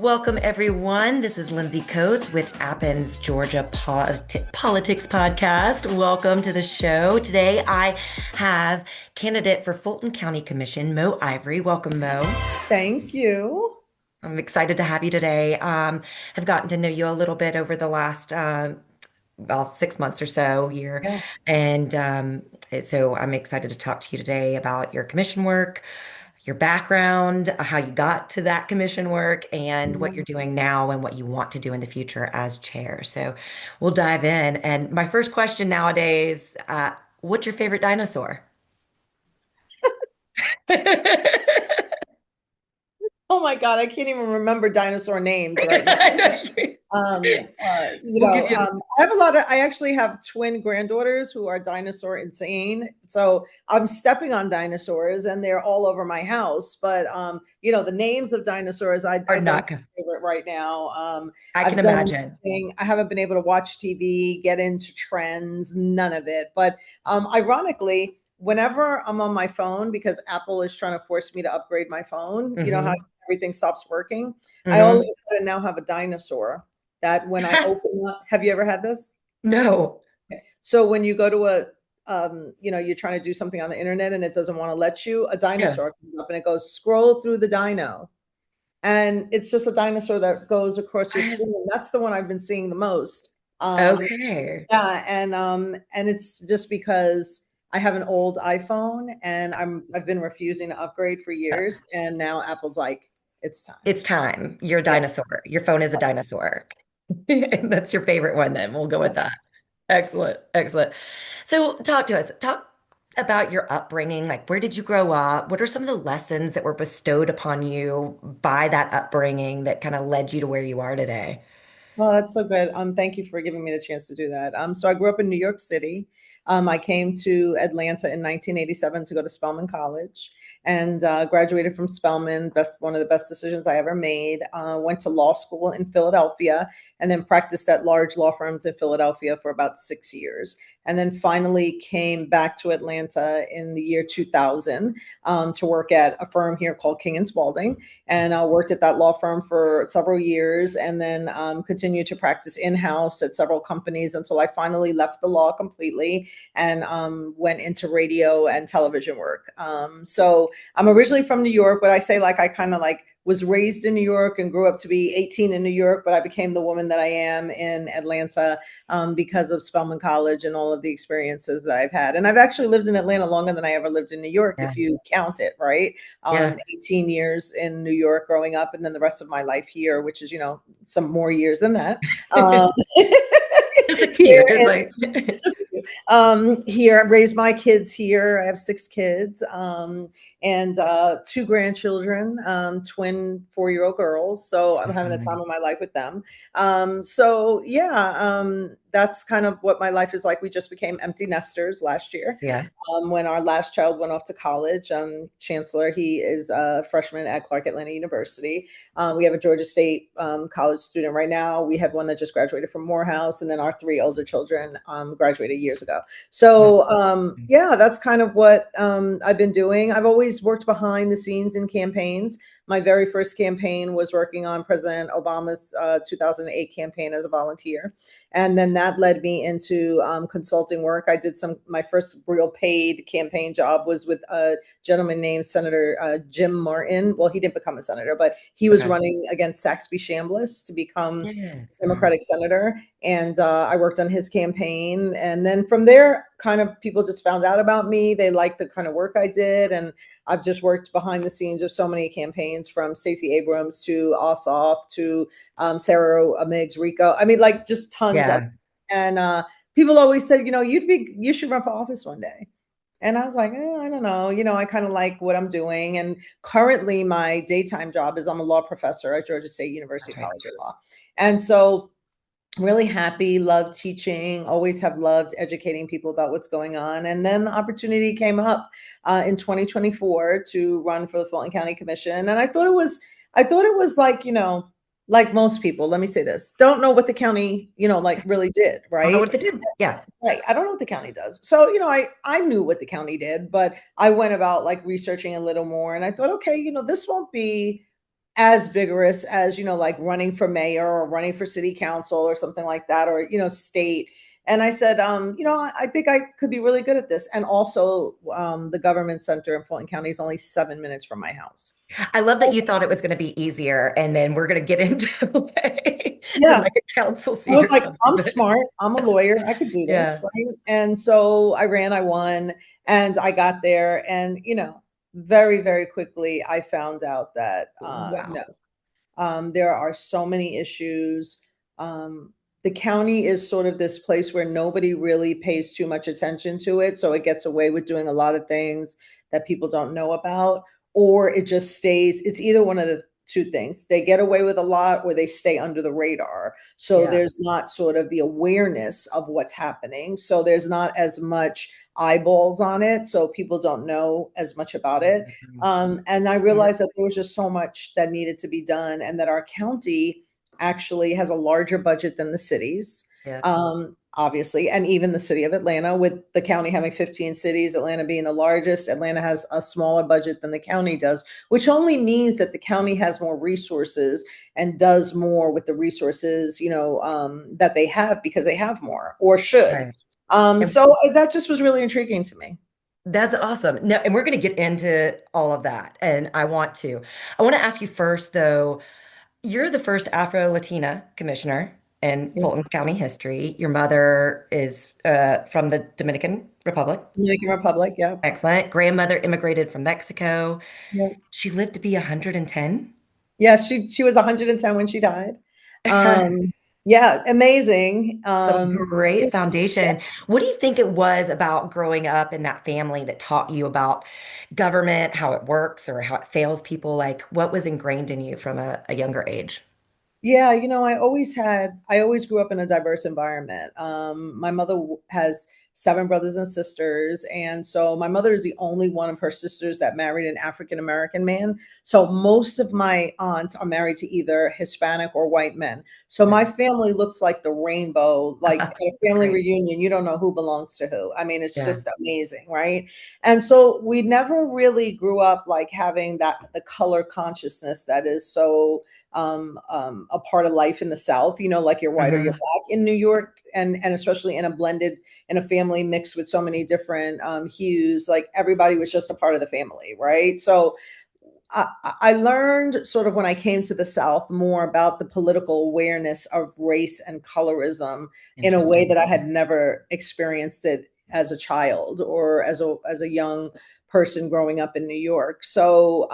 Welcome, everyone. This is Lindsay Coates with Athens, Georgia Politics Podcast. Welcome to the show. Today, I have candidate for Fulton County Commission, Mo Ivory. Welcome, Mo. Thank you. I'm excited to have you today. I've gotten to know you a little bit over the last, 6 months or so, year, Yeah. and so I'm excited to talk to you today about your commission work, your background, how you got to that commission work, and what you're Mhm. doing now and what you want to do in the future as chair. So we'll dive in. And my first question nowadays, what's your favorite dinosaur? Oh my God, I can't even remember dinosaur names right now. I know we'll give you. I actually have twin granddaughters who are dinosaur insane. So I'm stepping on dinosaurs and they're all over my house. But the names of dinosaurs, Are I don't have not. a favorite right now. I I've can done imagine. nothing. I haven't been able to watch TV, get into trends, none of it. But ironically, whenever I'm on my phone, because Apple is trying to force me to upgrade my phone, you know how Hmm. everything stops working. I all of Hmm. a sudden now have a dinosaur that when I open up, have you ever had this? No. Okay. So when you go to you're trying to do something on the internet and it doesn't want to let you, a Yeah. dinosaur comes up and it goes scroll through the dino. And it's just a dinosaur that goes across your screen. And that's the one I've been seeing the most. Um, Okay. yeah, and it's just because I have an old iPhone and I've been refusing to upgrade for years, and now Apple's like, it's time. It's time. You're a Yeah, dinosaur. Your phone is a dinosaur. And that's your favorite one, then. We'll go with that's that. Excellent. Excellent. So, talk to us. Talk about your upbringing. Like, where did you grow up? What are some of the lessons that were bestowed upon you by that upbringing that kind of led you to where you are today? well, that's so good. Thank you for giving me the chance to do that. So I grew up in New York City. I came to Atlanta in 1987 to go to Spelman College and graduated from Spelman. One of the best decisions I ever made. Went to law school in Philadelphia and then practiced at large law firms in Philadelphia for about 6 years. And then finally came back to Atlanta in the year 2000 to work at a firm here called King and Spalding, and worked at that law firm for several years and then continued to practice in-house at several companies until I finally left the law completely and went into radio and television work. So I'm originally from New York, but I say like I kind of like was raised in New York and grew up to be 18 in New York, but I became the woman that I am in Atlanta because of Spelman College and all of the experiences that I've had. And I've actually lived in Atlanta longer than I ever lived in New York, Yeah. if you count it, right? Yeah. 18 years in New York growing up, and then the rest of my life here, which is, some more years than that. Um, Just a here few. Just and like, just here, I raised my kids here. I have six kids and two grandchildren, twin 4-year-old girls. So I'm having the time of my life with them. So yeah, that's kind of what my life is like. We just became empty nesters last year yeah. when our last child went off to college. Chancellor, he is a freshman at Clark Atlanta University. We have a Georgia State college student right now. We had one that just graduated from Morehouse, and then our three older children graduated years ago. So yeah, that's kind of what I've been doing. I've always worked behind the scenes in campaigns. My very first campaign was working on President Obama's 2008 campaign as a volunteer. And then that led me into consulting work. I did my first real paid campaign job was with a gentleman named Senator Jim Martin. Well, he didn't become a senator, but he was Okay. running against Saxby Chambliss to become Yes. Democratic senator. And I worked on his campaign. And then from there, kind of people just found out about me. They liked the kind of work I did. And I've just worked behind the scenes of so many campaigns, from Stacey Abrams to Ossoff to Sarah Miggs Rico. I mean, like just tons of. Yeah. And people always said, you should run for office one day. And I was like, I don't know. I kind of like what I'm doing. And currently, my daytime job is I'm a law professor at Georgia State University Okay. College of Law. And so really happy, love teaching, always have loved educating people about what's going on. And then the opportunity came up in 2024 to run for the Fulton County Commission. And I thought it was like, like most people, let me say this, don't know what the county, like really did, I don't know right? what to do. Yeah. Right. I don't know what the county does. So, I knew what the county did, but I went about like researching a little more and I thought, okay, this won't be as vigorous as, like running for mayor or running for city council or something like that, or, state. And I said, I think I could be really good at this. And also, the government center in Fulton County is only 7 minutes from my house. I love that you thought it was going to be easier, and then we're going to get into to Yeah. like a council I seat was or like, something. I'm But smart. I'm a lawyer. I could do this, yeah, right? And so I ran, I won, and I got there. And, very, very quickly, I found out that no, wow, there are so many issues. The county is sort of this place where nobody really pays too much attention to it. So it gets away with doing a lot of things that people don't know about, or it just stays. It's either one of the two things. They get away with a lot or they stay under the radar. So yeah. there's not sort of the awareness of what's happening. So there's not as much eyeballs on it. So people don't know as much about it. Mhm. And I Yeah, realized that there was just so much that needed to be done, and that our county actually has a larger budget than the cities, yeah, obviously, and even the city of Atlanta, with the county having 15 cities, Atlanta being the largest. Atlanta has a smaller budget than the county does, which only means that the county has more resources and does more with the resources, that they have, because they have more or should. right. So that just was really intriguing to me. That's awesome. No, and we're going to get into all of that. And I want to ask you first, though, you're the first Afro-Latina commissioner in Yeah. Fulton County history. Your mother is from the Dominican Republic. Dominican Republic, yeah. Excellent. Grandmother immigrated from Mexico. Yeah. She lived to be 110. Yeah, she was 110 when she died. Yeah, amazing. Some great Just, yeah. foundation. What do you think it was about growing up in that family that taught you about government, how it works or how it fails people? Like what was ingrained in you from a younger age? Yeah, I always grew up in a diverse environment. My mother has 7 brothers and sisters. And so my mother is the only one of her sisters that married an African American man. So most of my aunts are married to either Hispanic or white men. So my Right. family looks like the rainbow, like at a That's family great. reunion, you don't know who belongs to who. I mean, it's Yeah. just amazing, right? And so we never really grew up like having the color consciousness that is so a part of life in the South, like you're white or you're Hmm. black in New York, and especially in a family mixed with so many different hues, like everybody was just a part of the family, right? So I learned sort of when I came to the South more about the political awareness of race and colorism in a way Interesting. that I had never experienced it as a child or as a young person growing up in New York. So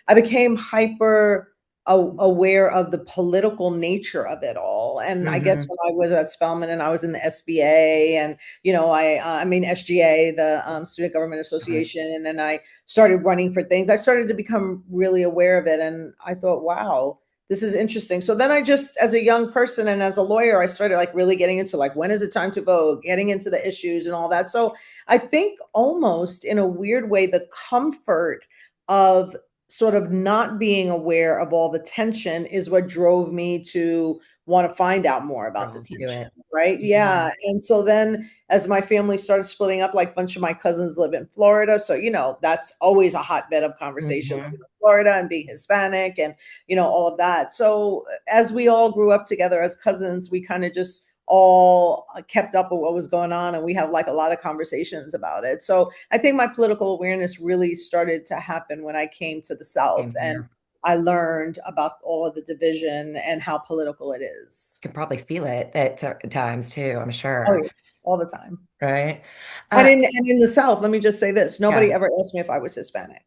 I became hyper aware of the political nature of it all. And I guess Hmm. when I was at Spelman and I was in the SBA, and I mean SGA, the Student Government Right. Association, and I started running for things, I started to become really aware of it. And I thought, wow, this is interesting. So then I just, as a young person and as a lawyer, I started like really getting into like, when is it time to vote, getting into the issues and all that. So I think almost in a weird way, the comfort of sort of not being aware of all the tension is what drove me to want to find out more about the Drawn to tension, it. right? Yeah. Yeah. And so then as my family started splitting up, like a bunch of my cousins live in Florida. So, that's always a hotbed of conversation, living Hmm. in Florida and being Hispanic and, all of that. So as we all grew up together as cousins, we kind of just all kept up with what was going on, and we have like a lot of conversations about it. So I think my political awareness really started to happen when I came to the South, Same and here. I learned about all of the division and how political it is. Can probably feel it at times too, I'm Oh sure. yeah, all the time. Right. And Uh, in the South, let me just say this: nobody yeah. ever asked me if I was Hispanic.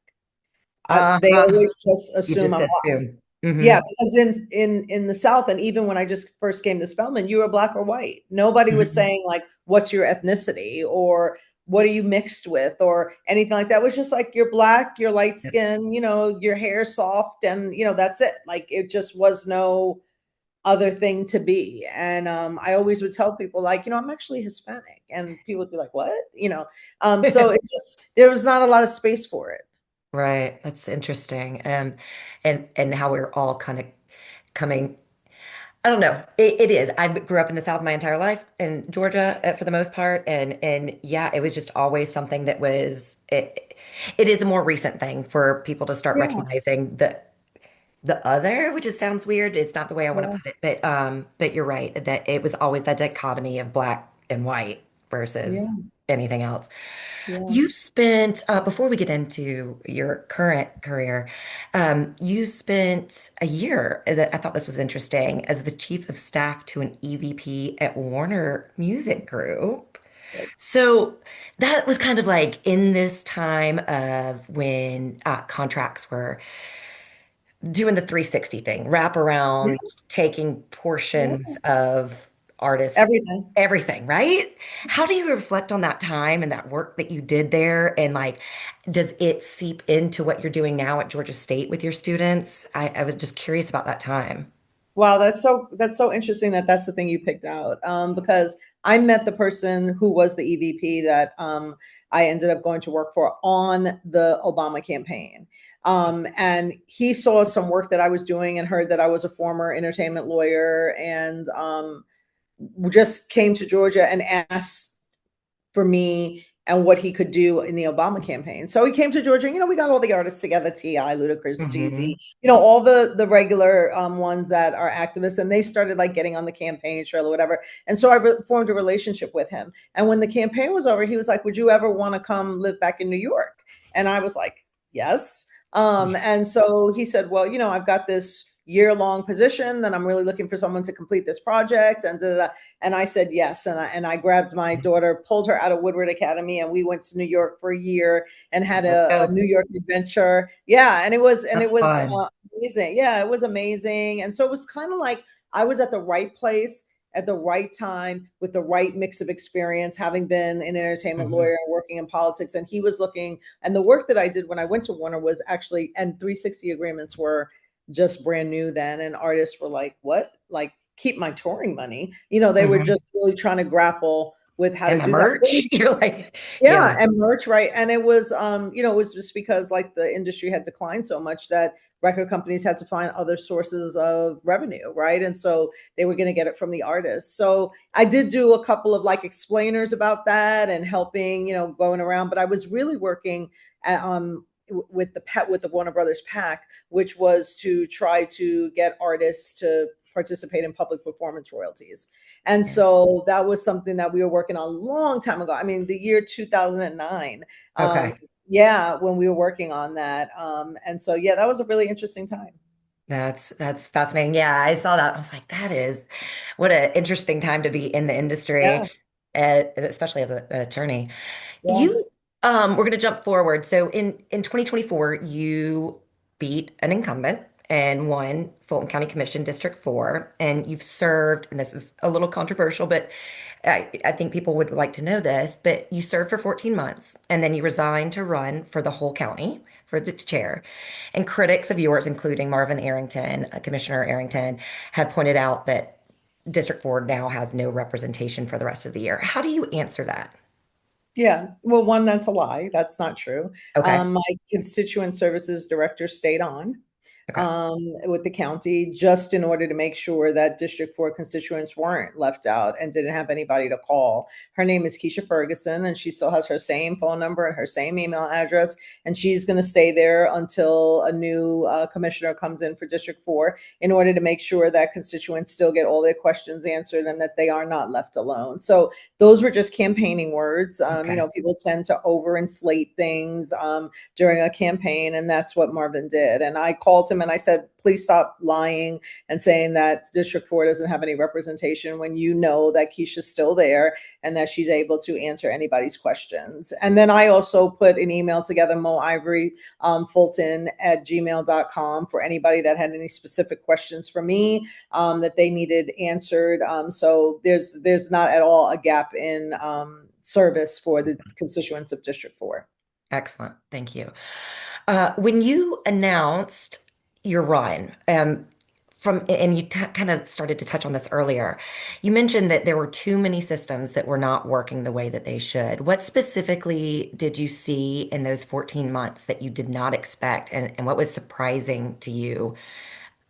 They Uh-huh. always just You assume just I'm white. assume. Hmm. Yeah, because in the South, and even when I just first came to Spelman, you were black or white. Nobody was Hmm. saying like, "What's your ethnicity?" or "What are you mixed with?" or anything like that. It was just like, "You're black, you're light Yep. skin, your hair soft, and that's it." Like it just was no other thing to be. And I always would tell people like, I'm actually Hispanic, and people would be like, "What?" So it just there was not a lot of space for it. Right. That's interesting. And how we're all kind of coming. I don't know. It is. I grew up in the South my entire life in Georgia for the most part, and yeah, it was just always something that was it. It is a more recent thing for people to start Yeah. recognizing that. the other, which just sounds weird. It's not the way I want Yeah, to put it, but you're right that it was always that dichotomy of black and white versus yeah, anything else. yeah. You spent, before we get into your current career, you spent a year, I thought this was interesting, as the chief of staff to an EVP at Warner Music Group. So that was kind of like in this time of when contracts were doing the 360 thing, wrap Yeah, around, taking portions yeah. of artists, Everything. everything, right? How do you reflect on that time and that work that you did there? And like, does it seep into what you're doing now at Georgia State with your students? I was just curious about that time. Wow, that's so interesting that that's the thing you picked out. Because I met the person who was the EVP that I ended up going to work for on the Obama campaign. And he saw some work that I was doing and heard that I was a former entertainment lawyer and just came to Georgia and asked for me and what he could do in the Obama campaign. So he came to Georgia. We got all the artists together: T.I., Ludacris, Jeezy, Hmm. all the regular ones that are activists, and they started like getting on the campaign trail or whatever. And so I formed a relationship with him. And when the campaign was over, he was like, "Would you ever want to come live back in New York?" And I was like, "Yes." And so he said, "Well, I've got this year-long position that I'm really looking for someone to complete this project." And da, da, da. And I said yes. And I grabbed my daughter, pulled her out of Woodward Academy, and we went to New York for a year and had Let's a go. New York adventure. Yeah, and it was Fun. amazing. Yeah, it was amazing. And so it was kind of like I was at the right place at the right time with the right mix of experience, having been an entertainment Hmm. lawyer and working in politics. And he was looking, and the work that I did when I went to Warner was actually, and 360 agreements were just brand new then, and artists were like, "What? Like, keep my touring money?" They were Hmm. just really trying to grapple with how And to my do that. merch. You're like, yeah. Yeah, and merch, right? And it was, it was just because like the industry had declined so much that record companies had to find other sources of revenue, right? And so they were going to get it from the artists. So I did do a couple of like explainers about that and helping, going around, but I was really working at, with the Warner Brothers PAC, which was to try to get artists to participate in public performance royalties. And Yeah. so that was something that we were working on a long time ago. I mean, the year 2009. Um, Okay. yeah, when we were working on that. And so, yeah, that was a really interesting time. That's fascinating. Yeah, I saw that. I was like, that is what an interesting time to be in the industry, Yeah, especially as an attorney. yeah, You, we're going to jump forward. So in 2024, you beat an incumbent and won Fulton County Commission District 4, and you've served, and this is a little controversial, but I think people would like to know this, but you served for 14 months and then you resigned to run for the whole county for the chair. And critics of yours, including Marvin Arrington, Commissioner Arrington, have pointed out that District 4 now has no representation for the rest of the year. How do you answer that? yeah. Well, one, that's a lie. That's not true. Okay. My constituent services director stayed on. Okay. With the county just in order to make sure that District 4 constituents weren't left out and didn't have anybody to call. Her name is Keisha Ferguson, and she still has her same phone number and her same email address. And she's going to stay there until a new commissioner comes in for District 4 in order to make sure that constituents still get all their questions answered and that they are not left alone. So those were just campaigning words. Okay. People tend to overinflate things. During a campaign. And that's what Marvin did. And I called him and I said, please stop lying and saying that District 4 doesn't have any representation when you know that Keisha's still there and that she's able to answer anybody's questions. And then I also put an email together, Mo Ivory, Fulton at gmail.com, for anybody that had any specific questions for me that they needed answered. So there's not at all a gap in service for the constituents of District 4. Excellent. Thank you. When you announced your run, and you kind of started to touch on this earlier, you mentioned that there were too many systems that were not working the way that they should. What specifically did you see in those 14 months that you did not expect, and what was surprising to you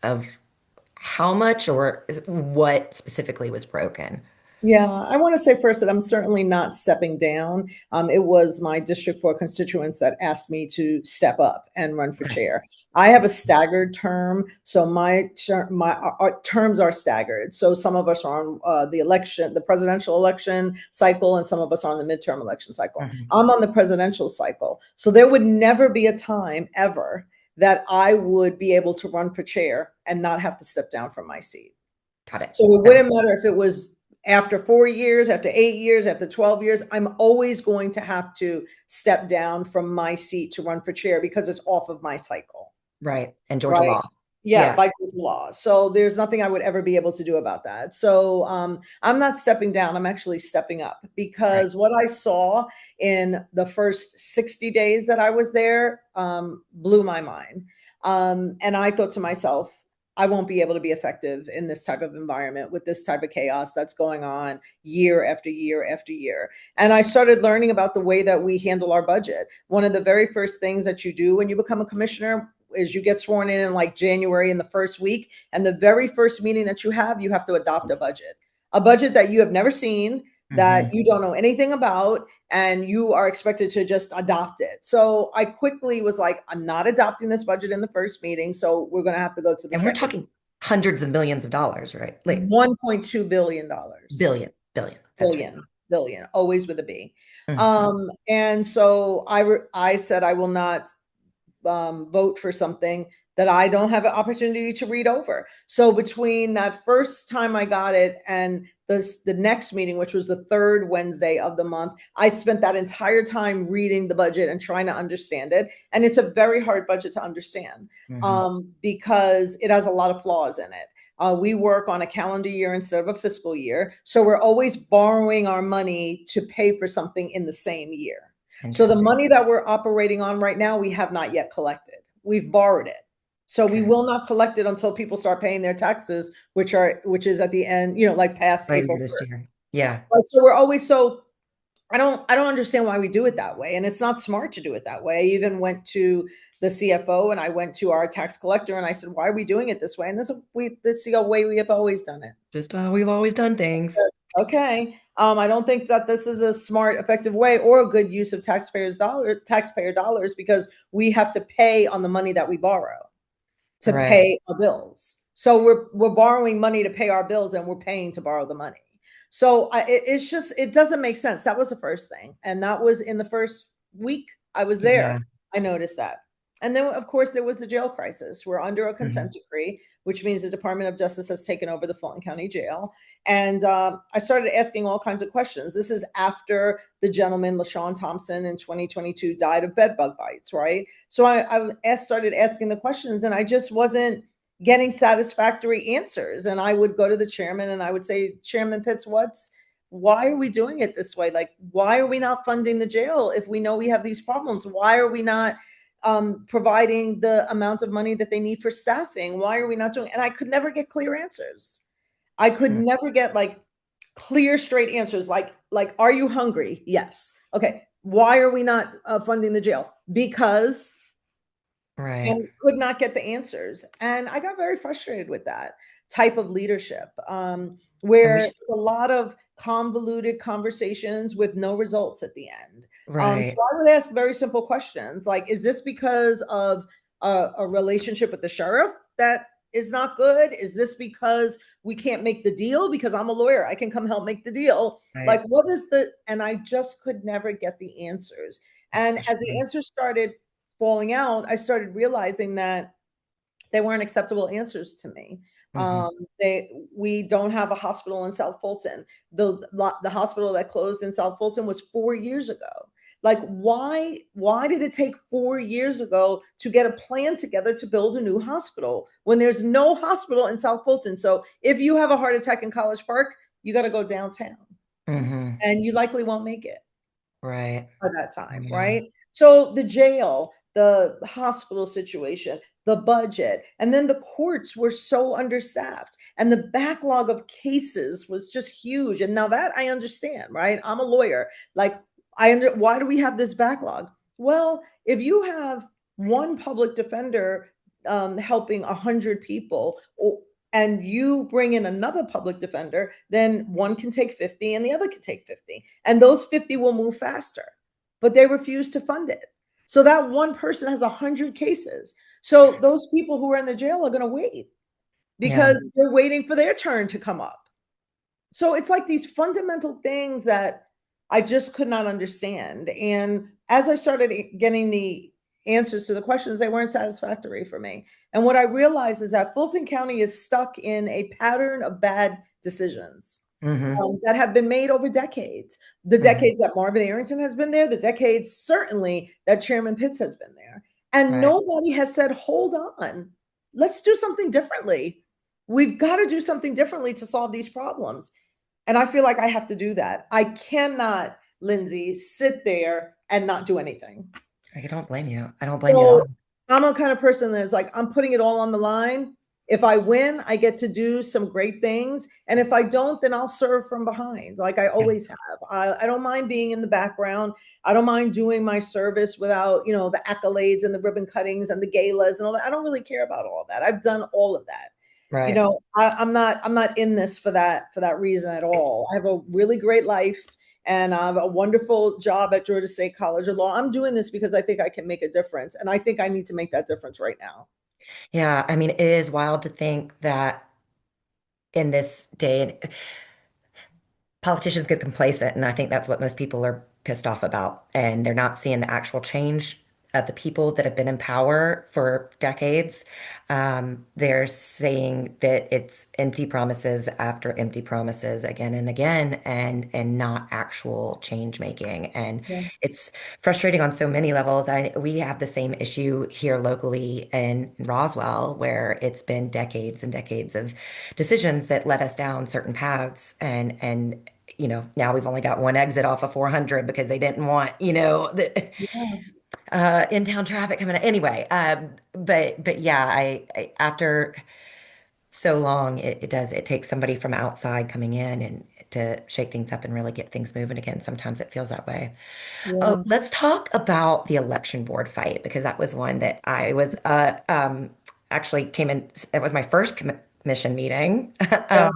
of how much or what specifically was broken? Yeah, I want to say first that I'm certainly not stepping down. It was my District 4 constituents that asked me to step up and run for Okay. chair. I have a staggered term, so our terms are staggered. So some of us are on the presidential election cycle, and some of us are on the midterm election cycle. Mhm. I'm on the presidential cycle, so there would never be a time ever that I would be able to run for chair and not have to step down from my seat. Got it. So it Got it. wouldn't matter if it was after 4 years, after 8 years, after 12 years, I'm always going to have to step down from my seat to run for chair because it's off of my cycle, Right. And Georgia right? law. Yeah, Yeah. by Georgia law. So there's nothing I would ever be able to do about that. So I'm not stepping down. I'm actually stepping up Right. because what I saw in the first 60 days that I was there blew my mind. And I thought to myself, I won't be able to be effective in this type of environment with this type of chaos that's going on year after year after year. And I started learning about the way that we handle our budget. One of the very first things that you do when you become a commissioner is you get sworn in like January in the first week. And the very first meeting that you have to adopt a budget that you have never seen, that Hmm. you don't know anything about, and you are expected to just adopt it. So I quickly was like, I'm not adopting this budget in the first meeting. So we're going to have to go to the And we're second. talking hundreds of millions of dollars, right? Like $1.2 billion. billion. That's right. Billion, always with a B. Hmm. And so I said I will not vote for something that I don't have an opportunity to read over. So between that first time I got it and the next meeting, which was the third Wednesday of the month, I spent that entire time reading the budget and trying to understand it. And it's a very hard budget to understand Hmm. because it has a lot of flaws in it. We work on a calendar year instead of a fiscal year. So we're always borrowing our money to pay for something in the same year. So the Interesting. money that we're operating on right now, we have not yet collected. We've borrowed it. So we Okay. will not collect it until people start paying their taxes, which is at the end, like past Later April this 1st. year. Yeah. But so we're always so I don't understand why we do it that way. And it's not smart to do it that way. I even went to the CFO and I went to our tax collector and I said, why are we doing it this way? And this is the way we have always done it. Just how we've always done things. Okay. I don't think that this is a smart, effective way or a good use of taxpayer dollars, because we have to pay on the money that we borrow to Right. pay our bills. So we're borrowing money to pay our bills and we're paying to borrow the money. So it's just, it doesn't make sense. That was the first thing. And that was in the first week I was there. Yeah. I noticed that. And then, of course, there was the jail crisis. We're under a Hmm. consent decree, which means the Department of Justice has taken over the Fulton County Jail. And I started asking all kinds of questions. This is after the gentleman, LaShawn Thompson, in 2022 died of bed bug bites, right? So I started asking the questions and I just wasn't getting satisfactory answers. And I would go to the chairman and I would say, Chairman Pitts, why are we doing it this way? Like, why are we not funding the jail if we know we have these problems? Why are we not providing the amount of money that they need for staffing? Why are we not doing? And I could never get clear answers. I could never get like clear, straight answers. Like, are you hungry? Yes. Okay. Why are we not funding the jail? Because, Right. and could not get the answers. And I got very frustrated with that type of leadership, And we where should, it's a lot of convoluted conversations with no results at the end. So right. I would ask very simple questions like, is this because of a relationship with the sheriff that is not good? Is this because we can't make the deal? Because I'm a lawyer, I can come help make the deal. Like, Right. what is and I just could never get the answers. That's And as the frustrating. answers started falling out, I started realizing that they weren't acceptable answers to me. Hmm. We don't have a hospital in South Fulton. The hospital that closed in South Fulton was 4 years ago. Like, why did it take 4 years ago to get a plan together to build a new hospital when there's no hospital in South Fulton? So if you have a heart attack in College Park, you got to go downtown Hmm. and you likely won't make it Right. at that time, Yeah. right? So the jail, the hospital situation, the budget, and then the courts were so understaffed, and the backlog of cases was just huge. And now that I understand, right? I'm a lawyer. Like, why do we have this backlog? Well, if you have one public defender helping 100 people, and you bring in another public defender, then one can take 50 and the other can take 50. And those 50 will move faster. But they refuse to fund it. So that one person has 100 cases. So those people who are in the jail are going to wait Yeah. because they're waiting for their turn to come up. So it's like these fundamental things that I just could not understand. And as I started getting the answers to the questions, they weren't satisfactory for me. And what I realized is that Fulton County is stuck in a pattern of bad decisions Hmm. that have been made over decades. The Hmm. decades that Marvin Arrington has been there, the decades certainly that Chairman Pitts has been there. And Right. nobody has said, hold on, let's do something differently. We've got to do something differently to solve these problems. And I feel like I have to do that. I cannot, Lindsay, sit there and not do anything. I don't blame you. I don't blame you at So all. I'm a kind of person that's like, I'm putting it all on the line. If I win, I get to do some great things. And if I don't, then I'll serve from behind, like I Yeah. always have. I don't mind being in the background. I don't mind doing my service without, the accolades and the ribbon cuttings and the galas and all that. I don't really care about all that. I've done all of that. Right. I'm not in this for that reason at all. I have a really great life and I have a wonderful job at Georgia State College of Law. I'm doing this because I think I can make a difference. And I think I need to make that difference right now. Yeah. I mean, it is wild to think that in this day, politicians get complacent, and I think that's what most people are pissed off about. And they're not seeing the actual change of the people that have been in power for decades. They're saying that it's empty promises after empty promises again and again, and not actual change making. And Yeah. it's frustrating on so many levels. We have the same issue here locally in Roswell, where it's been decades and decades of decisions that led us down certain paths, and now we've only got one exit off of 400 because they didn't want, the Yeah. in-town traffic coming. Anyway, but yeah, after so long, it takes somebody from outside coming in and to shake things up and really get things moving again. Sometimes it feels that way. Oh, Yeah. let's talk about the election board fight, because that was one that I was actually came in. It was my first commission meeting. Yeah.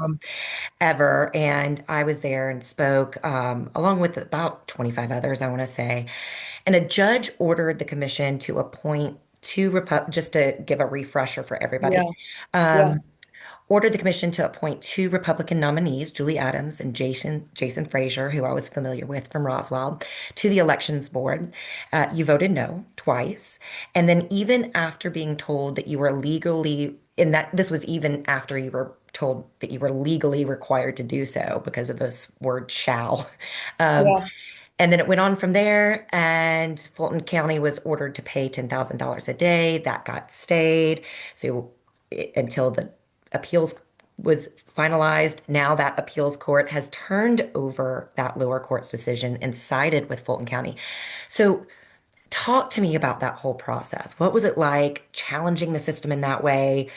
Ever. And I was there and spoke along with about 25 others, I want to say. And a judge ordered the commission to appoint just to give a refresher for everybody, Yeah. Yeah. um, ordered the commission to appoint two Republican nominees, Julie Adams and Jason Frazier, who I was familiar with from Roswell, to the elections board. You voted no twice. And then even after being told that you were legally, in that this was even after you were told that you were legally required to do so because of this word shall. Um, Yeah. and then it went on from there, and Fulton County was ordered to pay $10,000 a day. That got stayed. So until the appeals was finalized, now that appeals court has turned over that lower court's decision and sided with Fulton County. So talk to me about that whole process. What was it like challenging the system in that way?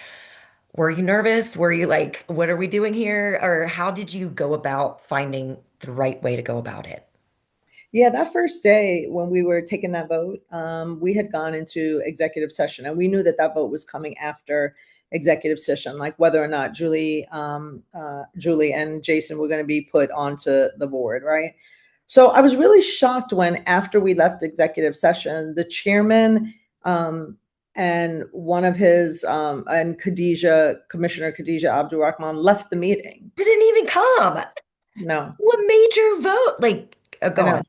Were you nervous? Were you like, what are we doing here? Or how did you go about finding the right way to go about it? Yeah, that first day when we were taking that vote, we had gone into executive session, and we knew that that vote was coming after executive session, like whether or not Julie and Jason were going to be put onto the board, right? So I was really shocked when, after we left executive session, the chairman and one of his and Commissioner Khadijah Abdulrahman left the meeting. Didn't even come. No, What major vote? Like, I go know. on.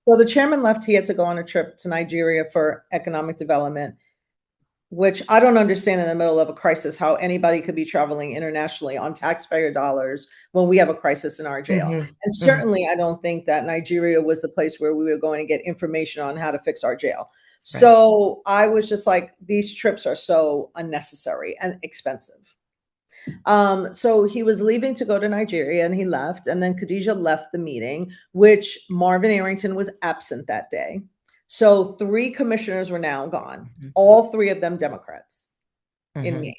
So the chairman left. He had to go on a trip to Nigeria for economic development, which I don't understand in the middle of a crisis how anybody could be traveling internationally on taxpayer dollars when we have a crisis in our jail. Hmm. And Hmm. certainly, I don't think that Nigeria was the place where we were going to get information on how to fix our jail. Right. So I was just like, these trips are so unnecessary and expensive. So he was leaving to go to Nigeria and he left. And then Khadijah left the meeting, which Marvin Arrington was absent that day. So three commissioners were now gone, Hmm. all three of them Democrats in Hmm. me.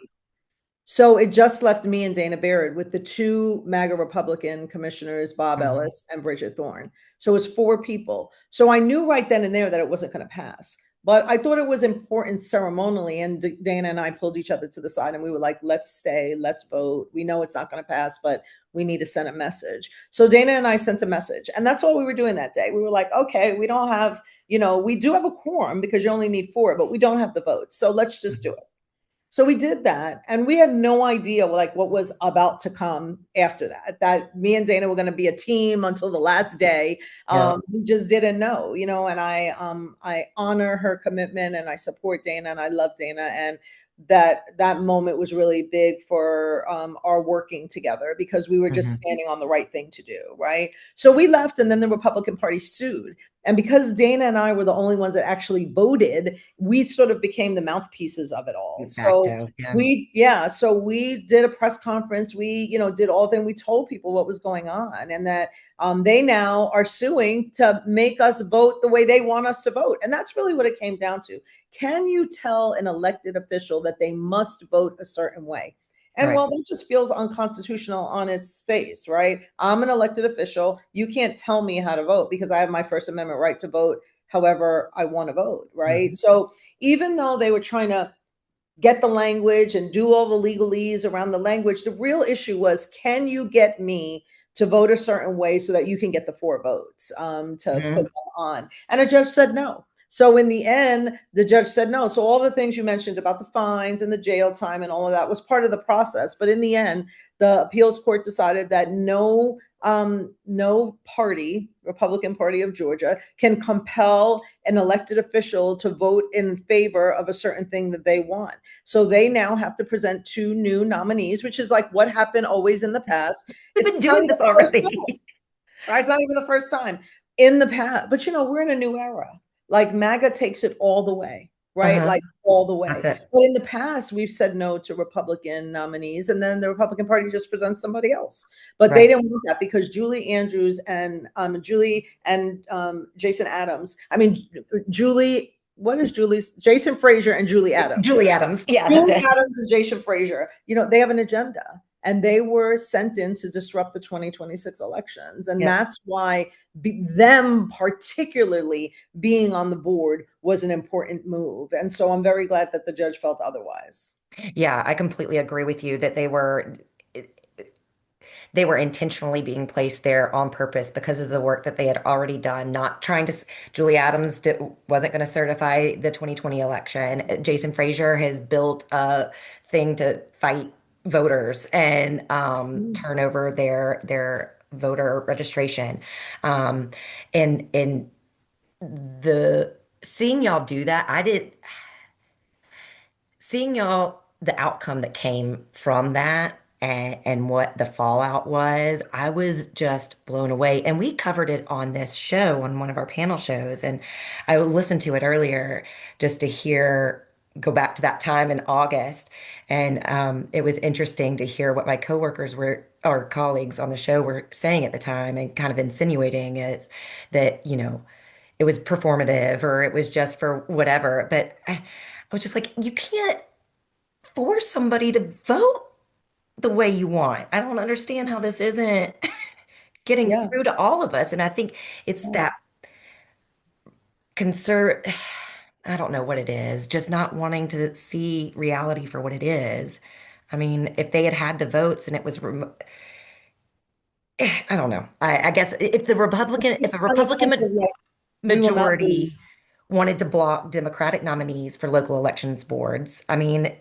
So it just left me and Dana Barrett with the two MAGA Republican commissioners, Bob Hmm. Ellis and Bridget Thorne. So it was four people. So I knew right then and there that it wasn't going to pass. But I thought it was important ceremonially. And Dana and I pulled each other to the side and we were like, let's stay, let's vote. We know it's not going to pass, but we need to send a message. So Dana and I sent a message. And that's all we were doing that day. We were like, okay, we don't have, we do have a quorum because you only need four, but we don't have the votes. So let's just do it. So we did that, and we had no idea like what was about to come after that. That me and Dana were going to be a team until the last day. Yeah. We just didn't know, and I honor her commitment and I support Dana and I love Dana, and that moment was really big for our working together because we were just Hmm. standing on the right thing to do, right? So we left, and then the Republican Party sued. And because Dana and I were the only ones that actually voted, we sort of became the mouthpieces of it all. De So facto. Yeah. we did a press conference. We, did all things. We told people what was going on and that they now are suing to make us vote the way they want us to vote. And that's really what it came down to. Can you tell an elected official that they must vote a certain way? And Right. well, that just feels unconstitutional on its face, right? I'm an elected official. You can't tell me how to vote because I have my First Amendment right to vote however I want to vote, right? Hmm. So even though they were trying to get the language and do all the legalese around the language, the real issue was, can you get me to vote a certain way so that you can get the four votes to put Hmm. them on? And a judge said no. So in the end, the judge said no. So all the things you mentioned about the fines and the jail time and all of that was part of the process. But in the end, the appeals court decided that no party, Republican Party of Georgia, can compel an elected official to vote in favor of a certain thing that they want. So they now have to present two new nominees, which is like what happened always in the past. We've been It's not doing even this the first time, already. right? It's not even the first time in the past. But we're in a new era. Like MAGA takes it all the way, right? Uh-huh. Like all the That's way. it. But in the past, we've said no to Republican nominees, and then the Republican Party just presents somebody else. But they Right. didn't want that because Julie Andrews and Julie and Jason Adams. I mean, Julie. What is Julie's? Jason Frazier and Julie Adams. Julie Adams. Yeah, that's Julie it. Adams and Jason Frazier, they have an agenda and they were sent in to disrupt the 2026 elections. And Yep. that's why them particularly being on the board was an important move. And so I'm very glad that the judge felt otherwise. Yeah, I completely agree with you that they were intentionally being placed there on purpose because of the work that they had already done, not trying to. Julie Adams wasn't going to certify the 2020 election. Jason Frazier has built a thing to fight voters and Mm. turn over their voter registration. Um, and the seeing y'all do that, seeing y'all the outcome that came from that and what the fallout was, I was just blown away. And we covered it on this show, on one of our panel shows. And I listened to it earlier just to go back to that time in August. And it was interesting to hear what my coworkers or colleagues on the show were saying at the time and kind of insinuating it that, it was performative or it was just for whatever. But I was just like, you can't force somebody to vote the way you want. I don't understand how this isn't getting Yeah. through to all of us. And I think it's Yeah. that concern. I don't know what it is, just not wanting to see reality for what it is. I mean, if they had had the votes and it was, I don't know. I guess It's if just a kind of Republican sense of like, we will not lose. majority wanted to block Democratic nominees for local elections boards, I mean,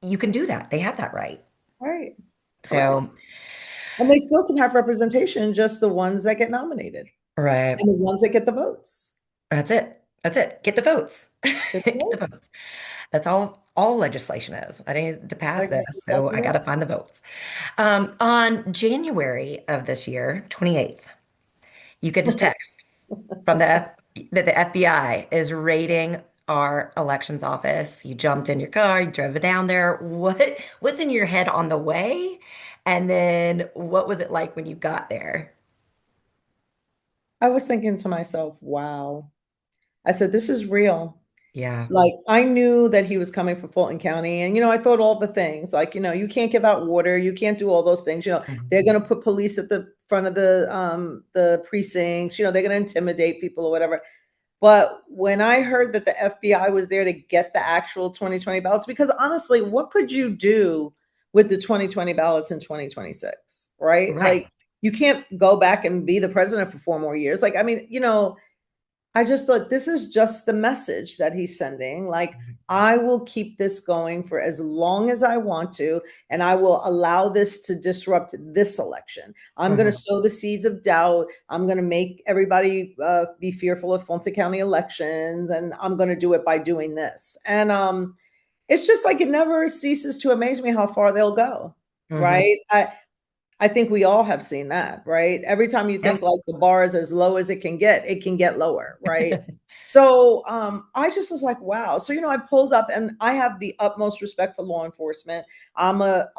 you can do that. They have that right. Right. Correct. So, And they still can have representation, just the ones that get nominated right. and the ones that get the votes. That's it. That's it. Get the votes. Get the Get the votes. votes. That's all legislation is. I need to That's pass this, so I exactly got to right. find the votes. On January of this year, 28th, you get a text from that the FBI is raiding our elections office. You jumped in your car, you drove it down there. What's in your head on the way? And then what was it like when you got there? I was thinking to myself, wow. I said, this is real. Yeah. Like I knew that he was coming for Fulton County, and I thought all the things like you can't give out water, you can't do all those things. Mhm. They're going to put police at the front of the precincts. They're going to intimidate people or whatever. But when I heard that the FBI was there to get the actual 2020 ballots, because honestly, what could you do with the 2020 ballots in 2026, right? Right. Like, you can't go back and be the president for 4 more years. Like, I mean, I just thought this is just the message that he's sending. Like, I will keep this going for as long as I want to, and I will allow this to disrupt this election. I'm going to Mhm. sow the seeds of doubt. I'm going to make everybody be fearful of Fulton County elections, and I'm going to do it by doing this. And it's just like it never ceases to amaze me how far they'll go, Mhm. right? I think we all have seen that, right? Every time you think Yep. like the bar is as low as it can get lower, right? So I just was like, wow. So I pulled up, and I have the utmost respect for law enforcement. I'm a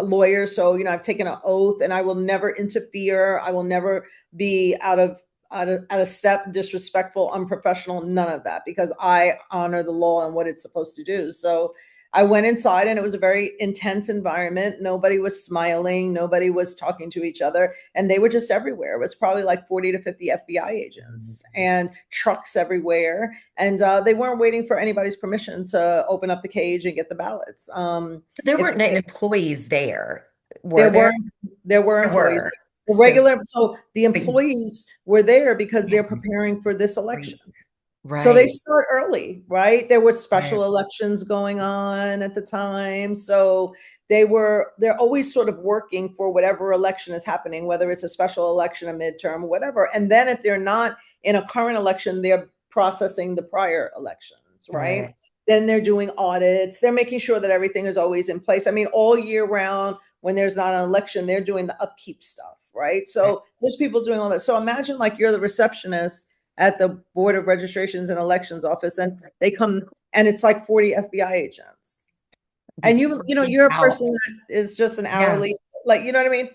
lawyer, so I've taken an oath, and I will never interfere. I will never be out of step, disrespectful, unprofessional, none of that, because I honor the law and what it's supposed to do. So I went inside, and it was a very intense environment. Nobody was smiling, nobody was talking to each other, and they were just everywhere. It was probably like 40 to 50 FBI agents and trucks everywhere. And they weren't waiting for anybody's permission to open up the cage and get the ballots. There If weren't any employees there, were there there? were there were There employees. were. The So, regular so the but employees were there because yeah, they're preparing for this right, election. So they right, start early, right? There were right. special elections going on at the time. So they're always sort of working for whatever election is happening, whether it's a special election, a midterm, whatever. And then if they're not in a current election, they're processing the prior elections, right? Right. Then they're doing audits. They're making sure that everything is always in place. I mean, all year round, when there's not an election, they're doing the upkeep stuff, right? Right. So there's people doing all that. So imagine like you're the receptionist at the Board of Registrations and Elections office, and they come, and it's like 40 FBI agents. Be And freaking you're a out. person that is just an Yeah. hourly, like, you know what I mean?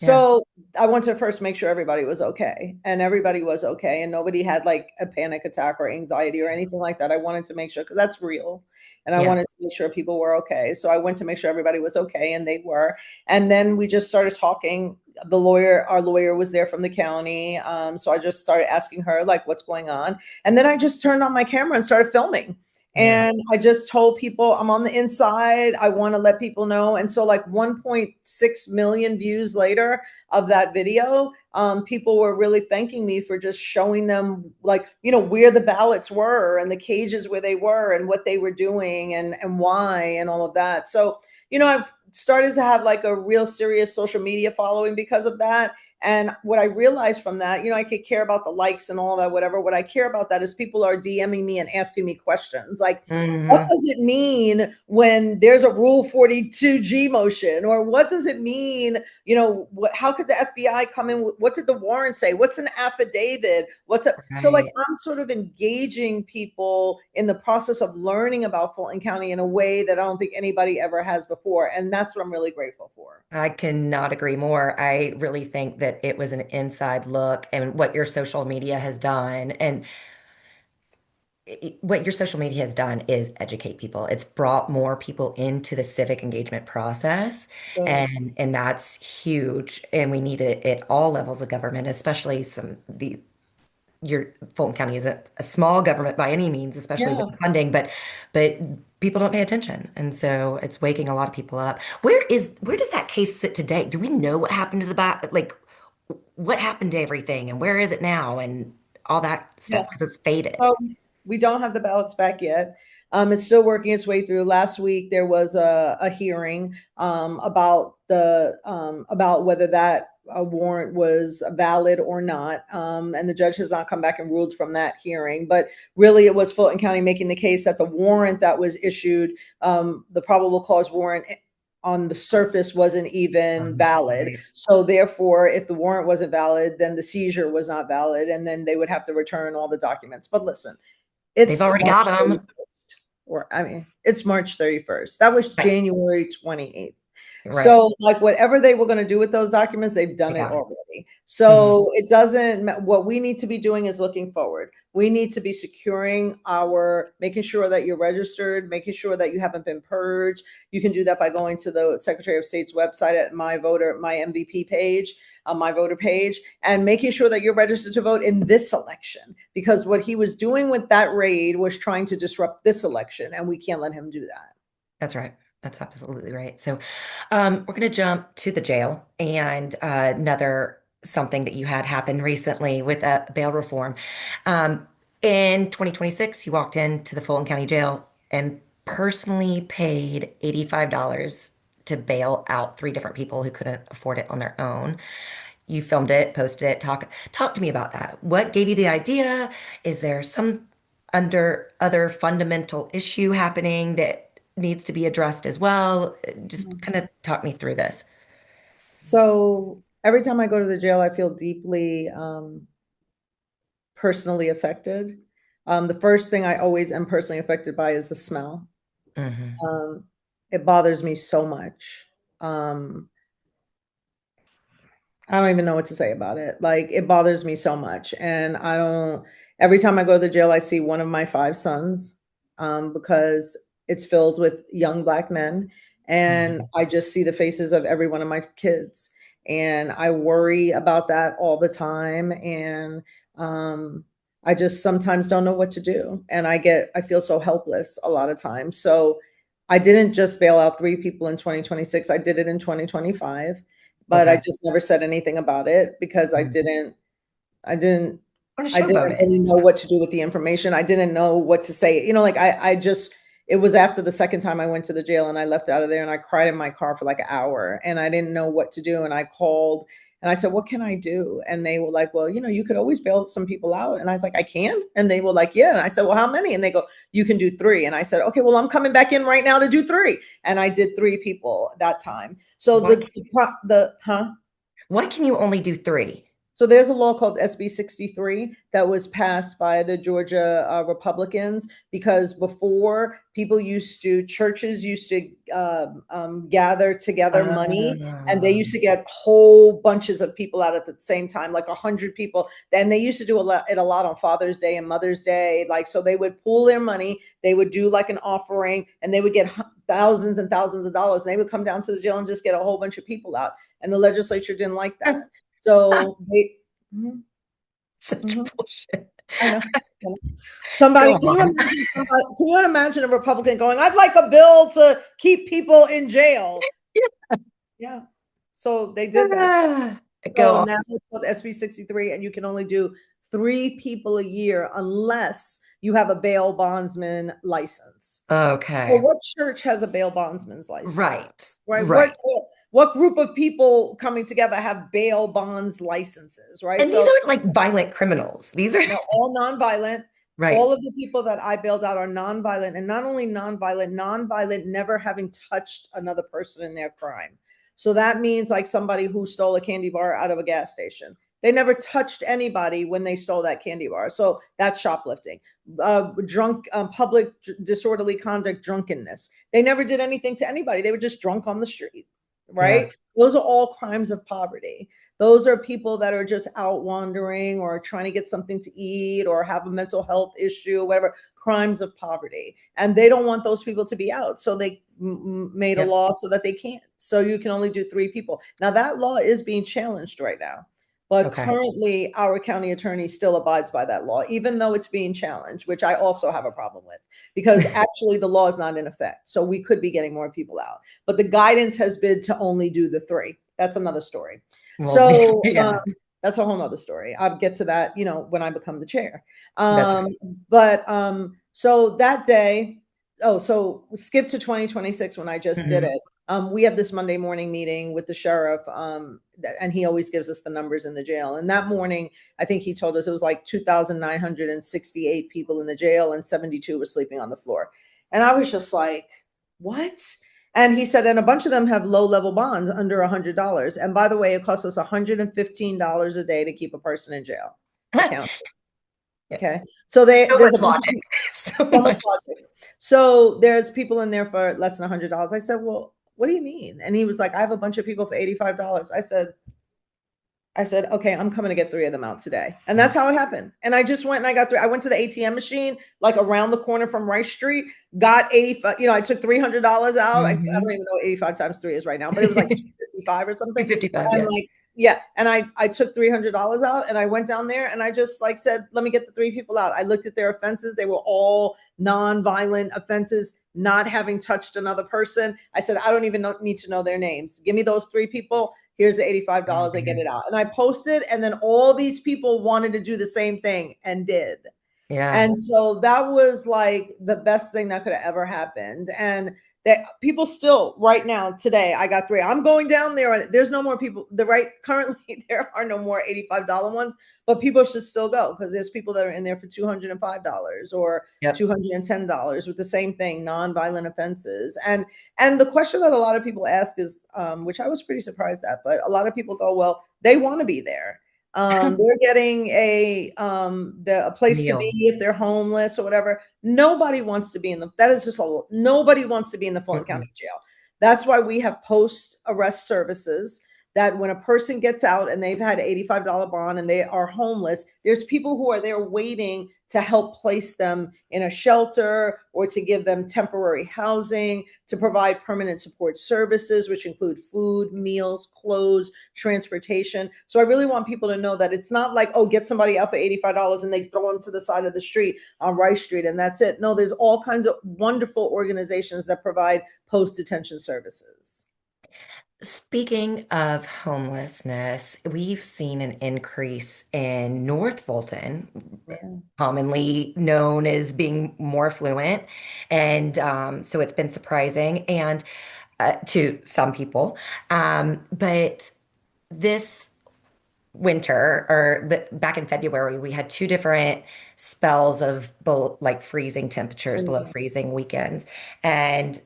Yeah. So I wanted to first make sure everybody was okay, and everybody was okay, and nobody had like a panic attack or anxiety or anything like that. I wanted to make sure, because that's real. And I Yeah. wanted to make sure people were okay. So I went to make sure everybody was okay, and they were. And then we just started talking. Our lawyer was there from the county. So I just started asking her, like, what's going on. And then I just turned on my camera and started filming. Yeah. And I just told people I'm on the inside. I want to let people know. And so, like 1.6 million views later of that video, people were really thanking me for just showing them, like, where the ballots were and the cages where they were and what they were doing and why and all of that. So, I've started to have like a real serious social media following because of that. And what I realized from that, I could care about the likes and all that, whatever. What I care about that is people are DMing me and asking me questions like, what Hmm. does it mean when there's a Rule 42G motion? Or what does it mean? How could the FBI come in? What did the warrant say? What's an affidavit? So like Right. I'm sort of engaging people in the process of learning about Fulton County in a way that I don't think anybody ever has before. And that's what I'm really grateful for. I cannot agree more. I really think that it was an inside look and what your social media has done. And what your social media has done is educate people. It's brought more people into the civic engagement process, Good. and that's huge. And we need it at all levels of government, especially your Fulton County isn't a small government by any means, especially with Yeah. the funding, but people don't pay attention. And so it's waking a lot of people up. Where does that case sit today? Do we know what happened to like what happened to everything and where is it now and all that Yeah. stuff because it's faded. Well, we don't have the ballots back yet. It's still working its way through. Last week there was a hearing about whether that warrant was valid or not, and the judge has not come back and ruled from that hearing. But really, it was Fulton County making the case that the warrant that was issued, the probable cause warrant, on the surface wasn't even valid. Right. So therefore, if the warrant wasn't valid, then the seizure was not valid, and then they would have to return all the documents. But listen, They've it's already got March them. 31st. Or I mean, it's March 31st. That was Right. January 28th. Right. So like whatever they were going to do with those documents, they've done it Yeah. already. Hmm. So it doesn't, what we need to be doing is looking forward. We need to be securing making sure that you're registered, making sure that you haven't been purged. You can do that by going to the Secretary of State's website at my MVP page, my voter page, and making sure that you're registered to vote in this election. Because what he was doing with that raid was trying to disrupt this election, and we can't let him do that. That's right. That's absolutely right. So, we're going to jump to the jail and another something that you had happen recently with bail reform. Um, in 2026, you walked into the Fulton County Jail and personally paid $85 to bail out three different people who couldn't afford it on their own. You filmed it, posted it. Talk to me about that. What gave you the idea? Is there some other fundamental issue happening that needs to be addressed as well? Just kind of talk me through this. So every time I go to the jail, I feel deeply personally affected. The first thing I always am personally affected by is the smell. Hmm. Um, it bothers me so much. Um, I don't even know what to say about it. Like it bothers me so much. And I don't, every time I go to the jail, I see one of my five sons, because it's filled with young Black men. And Hmm. I just see the faces of every one of my kids. And I worry about that all the time. And um, I just sometimes don't know what to do. And I feel so helpless a lot of times. So I didn't just bail out three people in 2026. I did it in 2025, but I Okay. just never said anything about it because Mhm. I didn't Want to I showboat didn't it. really know what to do with the information. I didn't know what to say. Like I just it was after the second time I went to the jail and I left out of there and I cried in my car for like an hour and I didn't know what to do and I called and I said, "What can I do?" And they were like, "Well, you could always bail some people out." And I was like, "I can?" And they were like, "Yeah." And I said, "Well, how many?" And they go, "You can do three." And I said, "Okay, well, I'm coming back in right now to do three." And I did three people that time. So Why, why can you only do three? so there's a law called SB 63 that was passed by the Georgia Republicans because before churches used to gather together money and they used to get whole bunches of people out at the same time, like 100 people. Then they used to do it a lot on Father's Day and Mother's Day. Like, so they would pool their money, they would do like an offering and they would get thousands and thousands of dollars. And they would come down to the jail and just get a whole bunch of people out. And the legislature didn't like that. So they, mhm, Such mhm, bullshit. I know. I know. Go on. Can you imagine a Republican going, "I'd like a bill to keep people in jail"? Yeah. So they did that. Go So on. now it's called SB 63, and you can only do three people a year unless you have a bail bondsman license. Well, Okay. what church has a bail bondsman's license? Right. Right? Right. What group of people coming together have bail bonds licenses? Right? And these So aren't like violent criminals. These are no, all nonviolent. right. All of the people that I bailed out are nonviolent, and not only nonviolent, never having touched another person in their crime. So that means like somebody who stole a candy bar out of a gas station. They never touched anybody when they stole that candy bar. So that's shoplifting. Public disorderly conduct, drunkenness. They never did anything to anybody. They were just drunk on the street, Yeah. right? Those are all crimes of poverty. Those are people that are just out wandering or trying to get something to eat or have a mental health issue, whatever, crimes of poverty. And they don't want those people to be out. So they made a Yep. law so that they can't. So you can only do three people. Now, that law is being challenged right now. But Okay. currently, our county attorney still abides by that law, even though it's being challenged, which I also have a problem with because actually the law is not in effect. So we could be getting more people out. But the guidance has been to only do the three. That's another story. Well, So yeah, that's a whole nother story. I'll get to that, when I become the chair. that's right. But so that day, so skip to 2026 when I just did Mhm. it. We have this Monday morning meeting with the sheriff, and he always gives us the numbers in the jail. And that morning, I think he told us it was like 2,968 people in the jail and 72 were sleeping on the floor. And I was just like, what? And he said, and a bunch of them have low level bonds under $100. And by the way, it costs us $115 a day to keep a person in jail, the county. Yeah. Okay. So So there's much a bunch logic. of So so much much. logic. So there's people in there for less than $100. I said, well, what do you mean? And he was like, I have a bunch of people for $85. I said, okay, I'm coming to get 3 of them out today. And that's how it happened. And I just went and I got 3. I went to the ATM machine, like around the corner from Rice Street, got 85, I took $300 out. I don't Mm-hmm. even know what 85 times 3 is right now, but it was like 255 or something. 255, And yeah. like, yeah. And I took $300 out and I went down there and I just like said, let me get the 3 people out. I looked at their offenses. They were all non-violent offenses, not having touched another person. I said, I don't even need to know their names. Give me those 3 people. Here's the $85. I get it out. And I posted, and then all these people wanted to do the same thing and did. Yeah. And so that was like the best thing that could have ever happened. And that people still right now today, I got 3. I'm going down there. There's no more people. Currently there are no more $85 ones, but people should still go because there's people that are in there for $205 or Yep. $210 with the same thing, non-violent offenses. And the question that a lot of people ask is, which I was pretty surprised at, but a lot of people go, well, they want to be there. They're getting a place to be Meal. if they're homeless or whatever. Nobody wants to be nobody wants to be in the Fulton Mm-mm. County Jail. That's why we have post arrest services that when a person gets out and they've had $85 bond and they are homeless, there's people who are there waiting to help place them in a shelter or to give them temporary housing, to provide permanent support services, which include food, meals, clothes, transportation. So I really want people to know that it's not like, oh, get somebody out for $85 and they throw them to the side of the street on Rice Street and that's it. No, there's all kinds of wonderful organizations that provide post-detention services. Speaking of homelessness, we've seen an increase in North Fulton, Yeah. commonly known as being more affluent. And so it's been surprising and to some people. But this winter or back in February, we had 2 different spells of like freezing temperatures, below freezing weekends. And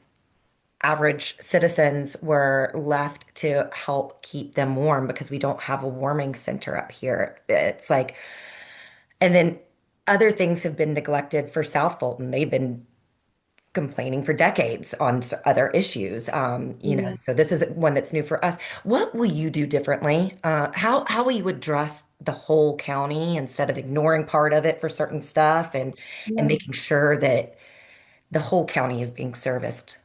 average citizens were left to help keep them warm because we don't have a warming center up here. It's like, and then other things have been neglected for South Fulton. They've been complaining for decades on other issues. Yeah. So this is one that's new for us. What will you do differently? How will you address the whole county instead of ignoring part of it for certain stuff and Yeah. making sure that the whole county is being serviced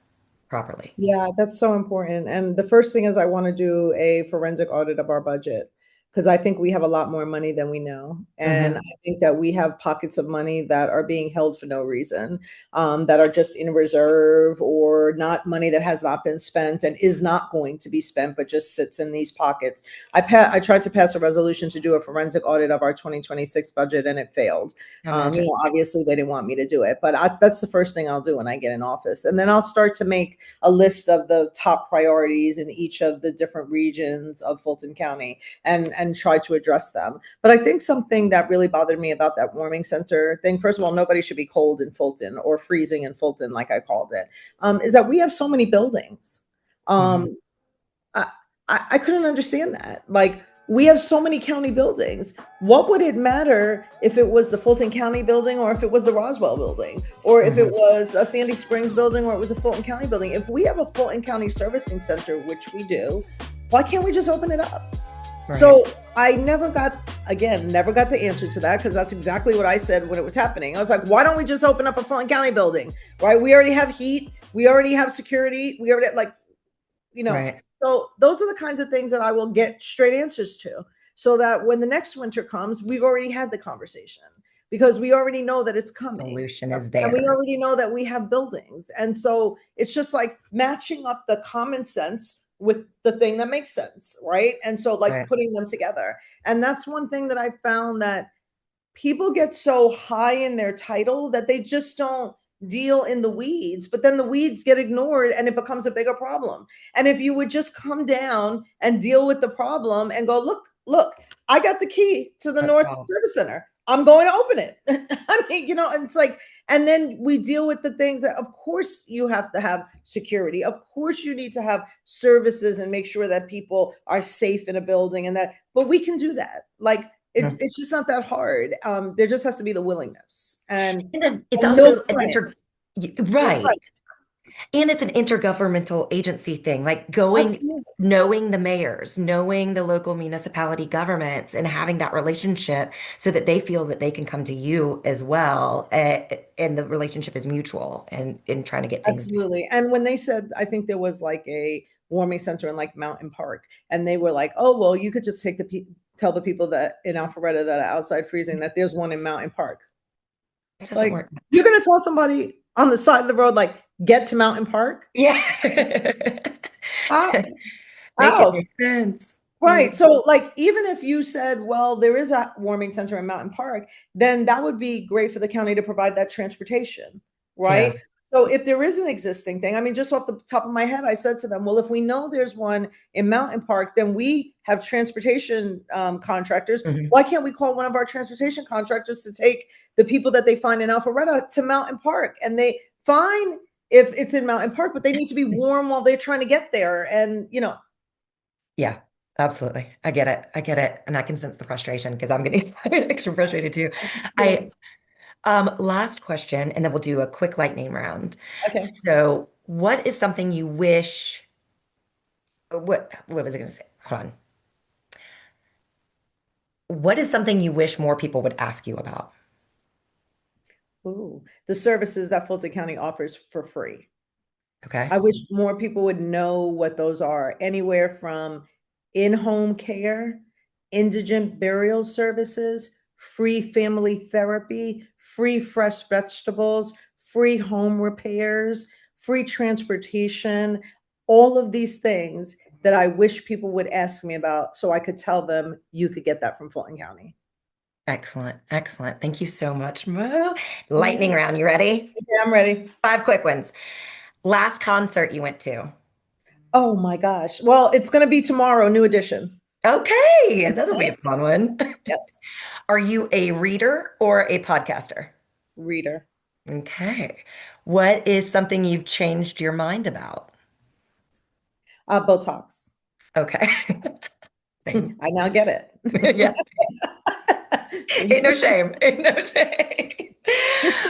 properly? Yeah, that's so important. And the first thing is I want to do a forensic audit of our budget because I think we have a lot more money than we know. And I Hmm. think that we have pockets of money that are being held for no reason, that are just in reserve or not money that has not been spent and is not going to be spent, but just sits in these pockets. I tried to pass a resolution to do a forensic audit of our 2026 budget and it failed. Imagine. Obviously they didn't want me to do it, but that's the first thing I'll do when I get in office. And then I'll start to make a list of the top priorities in each of the different regions of Fulton County and try to address them. But I think something that really bothered me about that warming center thing, first of all, nobody should be cold in Fulton or freezing in Fulton, like I called it, is that we have so many buildings. Hmm. Um, I, I couldn't understand that. Like, we have so many county buildings. What would it matter if it was the Fulton County building or if it was the Roswell building or if it Hmm. was a Sandy Springs building or it was a Fulton County building? If we have a Fulton County servicing center, which we do, why can't we just open it up? Right. So I never got the answer to that because that's exactly what I said when it was happening. I was like, why don't we just open up a Fulton County building? Right? We already have heat. We already have security. We already like, you know, Right. so those are the kinds of things that I will get straight answers to so that when the next winter comes, we've already had the conversation because we already know that it's coming. Solution is And we there. already know that we have buildings. And so it's just like matching up the common sense with the thing that makes sense, right? And so like Right. putting them together. And that's one thing that I found that people get so high in their title that they just don't deal in the weeds, but then the weeds get ignored and it becomes a bigger problem. And if you would just come down and deal with the problem and go, look, I got the key to the Let's North solve. Service Center. I'm going to open it. I mean, and it's like, and then we deal with the things that, of course, you have to have security. Of course, you need to have services and make sure that people are safe in a building and that, but we can do that. Like, Mm. it's just not that hard. There just has to be the willingness and And then it's no also an credit. inter No right. credit. And it's an intergovernmental agency thing, like going, Absolutely. knowing the mayors, knowing the local municipality governments, and having that relationship so that they feel that they can come to you as well. And the relationship is mutual and in trying to get things done. Absolutely. And when they said, I think there was like a warming center in like Mountain Park, and they were like, oh, well, you could just take the tell the people that in Alpharetta that are outside freezing that there's one in Mountain Park. It doesn't Like, work. you're going to tell somebody on the side of the road, like, get to Mountain Park? Yeah. How? Make it How? make sense. Right. So, like, even if you said, well, there is a warming center in Mountain Park, then that would be great for the county to provide that transportation. Yeah. Right. So, if there is an existing thing, I mean, just off the top of my head, I said to them, well, if we know there's one in Mountain Park, then we have transportation contractors. Mhm. Why can't we call one of our transportation contractors to take the people that they find in Alpharetta to Mountain Park? And they fine if it's in Mountain Park, but they need to be warm while they're trying to get there. And, Yeah, absolutely. I get it. I get it. And I can sense the frustration because I'm getting extra frustrated too. I just feel, I last question, and then we'll do a quick lightning round. okay. So, what is something you wish, what was I going to say? Hold on. What is something you wish more people would ask you about? Ooh, the services that Fulton County offers for free. Okay. I wish more people would know what those are. Anywhere from in-home care, indigent burial services, free family therapy, free fresh vegetables, free home repairs, free transportation, all of these things that I wish people would ask me about so I could tell them you could get that from Fulton County. Excellent. Excellent. Thank you so much, Mo. Lightning Mhm. round. You ready? Okay, I'm ready. Five quick ones. Last concert you went to? Oh my gosh. Well, it's going to be tomorrow, new edition. Okay, that'll be a fun one. Yes. Are you a reader or a podcaster? Reader. Okay. What is something you've changed your mind about? Botox. Okay. Same. I now get Yeah. it. Ain't See? no shame. Ain't no shame.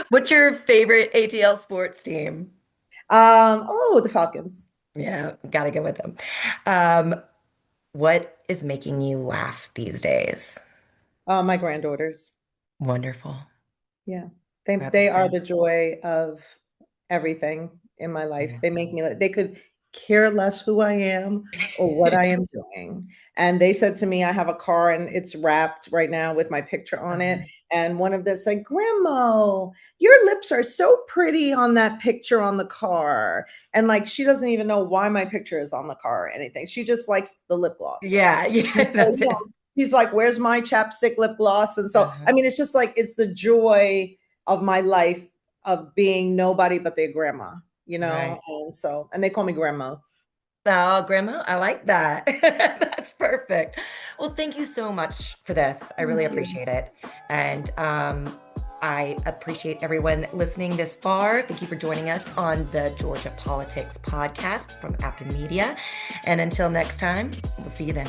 What's your favorite ATL sports team? Oh, the Falcons. Yeah, gotta go with them. Um, what is making you laugh these days? My granddaughters. Wonderful. Yeah. That's They are good. the joy of everything in my life. Yeah. They make me like they could care less who I am or what I am doing. And they said to me, I have a car and it's wrapped right now with my picture on it. Uh-huh. And one of them said, Grandma, your lips are so pretty on that picture on the car. And like she doesn't even know why my picture is on the car or anything. She just likes the lip gloss. Yeah, And yeah, so, that's it. he's like, where's my chapstick lip gloss? And so, Uh-huh. I mean, it's just like, it's the joy of my life of being nobody but their grandma, Right. And so, and they call me grandma. Oh, Grandma, I like that. That's perfect. Well, thank you so much for this. I really Thank you. appreciate it. And I appreciate everyone listening this far. Thank you for joining us on the Georgia Politics podcast from Appen Media. And until next time, we'll see you then.